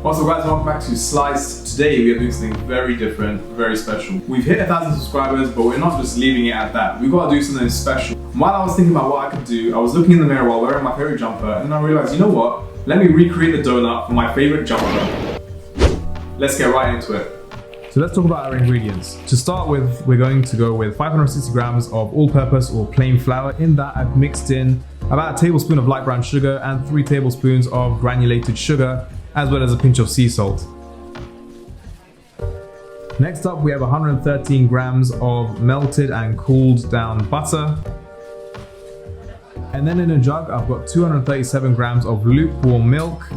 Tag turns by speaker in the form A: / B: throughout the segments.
A: Also guys, welcome back to Sliced. Today we are doing something very different, very special. We've hit 1,000 subscribers, but we're not just leaving it at that. We've got to do something special. While I was thinking about what I could do, I was looking in the mirror while wearing my favorite jumper, and then I realized, you know what? Let me recreate the donut for my favorite jumper. Let's get right into it. So let's talk about our ingredients. To start with, we're going to go with 560 grams of all-purpose or plain flour. In that, I've mixed in about a tablespoon of light brown sugar and 3 tablespoons of granulated sugar, as well as a pinch of sea salt. Next up, we have 113 grams of melted and cooled down butter. And then in a jug, I've got 237 grams of lukewarm milk,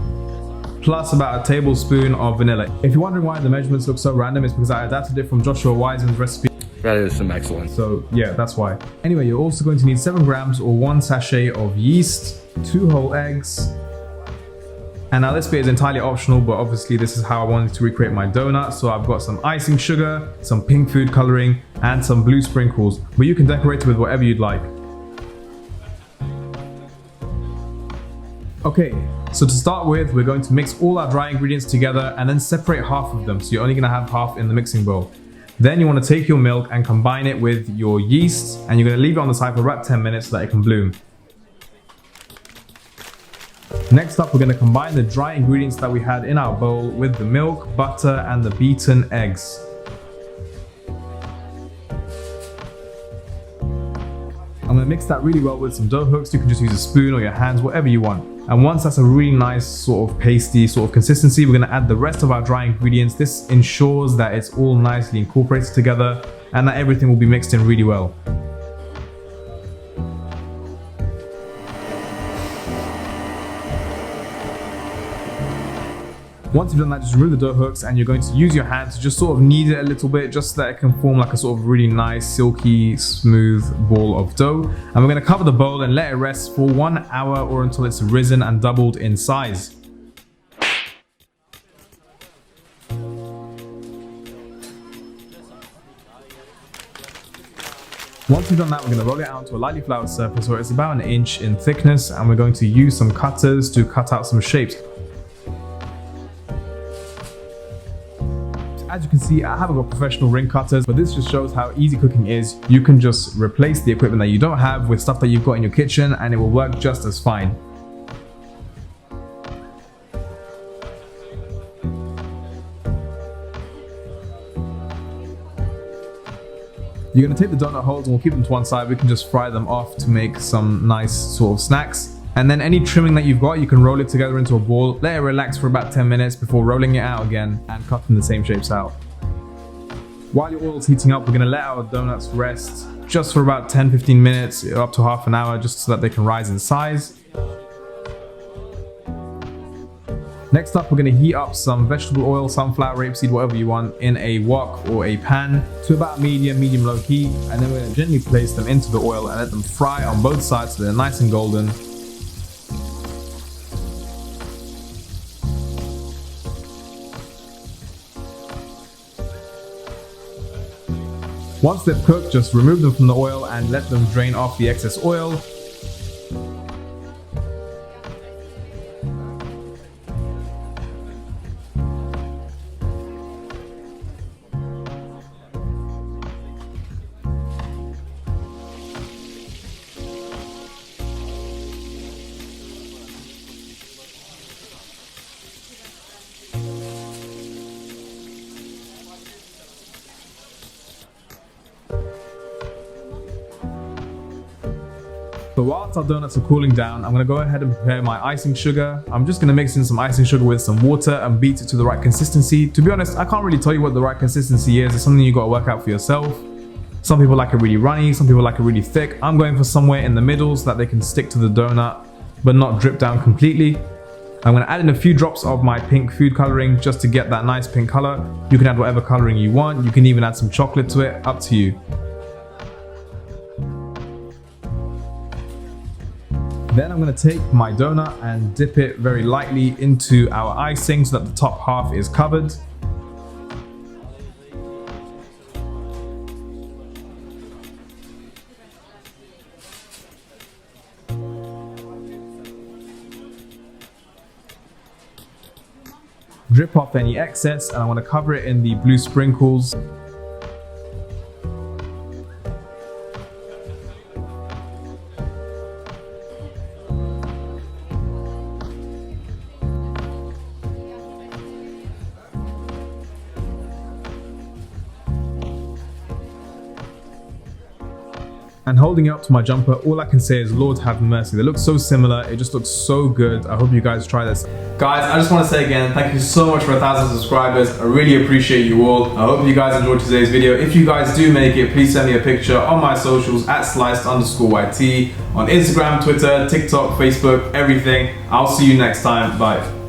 A: plus about a tablespoon of vanilla. If you're wondering why the measurements look so random, it's because I adapted it from Joshua Wiseman's recipe.
B: That is some excellence.
A: So yeah, that's why. Anyway, you're also going to need 7 grams or 1 sachet of yeast, 2 whole eggs. And now this bit is entirely optional, but obviously this is how I wanted to recreate my donut. So I've got some icing sugar, some pink food coloring, and some blue sprinkles. But you can decorate it with whatever you'd like. Okay, so to start with, we're going to mix all our dry ingredients together and then separate half of them. So you're only gonna have half in the mixing bowl. Then you wanna take your milk and combine it with your yeast, and you're gonna leave it on the side for about 10 minutes so that it can bloom. Next up, we're going to combine the dry ingredients that we had in our bowl with the milk, butter, and the beaten eggs. I'm going to mix that really well with some dough hooks. You can just use a spoon or your hands, whatever you want. And once that's a really nice sort of pasty sort of consistency, we're going to add the rest of our dry ingredients. This ensures that it's all nicely incorporated together and that everything will be mixed in really well. Once you've done that, just remove the dough hooks and you're going to use your hand to just sort of knead it a little bit, just so that it can form like a sort of really nice, silky, smooth ball of dough. And we're going to cover the bowl and let it rest for 1 hour or until it's risen and doubled in size. Once we've done that, we're going to roll it out onto a lightly floured surface where it's about 1 inch in thickness, and we're going to use some cutters to cut out some shapes. As you can see, I haven't got professional ring cutters, but this just shows how easy cooking is. You can just replace the equipment that you don't have with stuff that you've got in your kitchen and it will work just as fine. You're going to take the donut holes and we'll keep them to one side. We can just fry them off to make some nice sort of snacks. And then any trimming that you've got, you can roll it together into a ball, let it relax for about 10 minutes before rolling it out again and cutting the same shapes out. While your oil's heating up, we're going to let our donuts rest just for about 10-15 minutes, up to half an hour, just so that they can rise in size. Next up, we're going to heat up some vegetable oil, sunflower, rapeseed, whatever you want, in a wok or a pan to about medium-low heat, and then we're going to gently place them into the oil and let them fry on both sides so they're nice and golden. Once they've cooked, just remove them from the oil and let them drain off the excess oil. So whilst our donuts are cooling down, I'm going to go ahead and prepare my icing sugar. I'm just going to mix in some icing sugar with some water and beat it to the right consistency. To be honest, I can't really tell you what the right consistency is. It's something you got to work out for yourself. Some people like it really runny, some people like it really thick. I'm going for somewhere in the middle so that they can stick to the donut but not drip down completely. I'm going to add in a few drops of my pink food coloring just to get that nice pink color. You can add whatever coloring you want. You can even add some chocolate to it, up to you. Then I'm going to take my donut and dip it very lightly into our icing so that the top half is covered. drip off any excess, and I want to cover it in the blue sprinkles. And holding it up to my jumper, all I can say is Lord have mercy. They look so similar, it just looks so good. I hope you guys try this. Guys, I just want to say again, thank you so much for 1,000 subscribers. I really appreciate you all. I hope you guys enjoyed today's video. If you guys do make it, please send me a picture on my socials at sliced_YT on Instagram, Twitter, TikTok, Facebook, everything. I'll see you next time. Bye.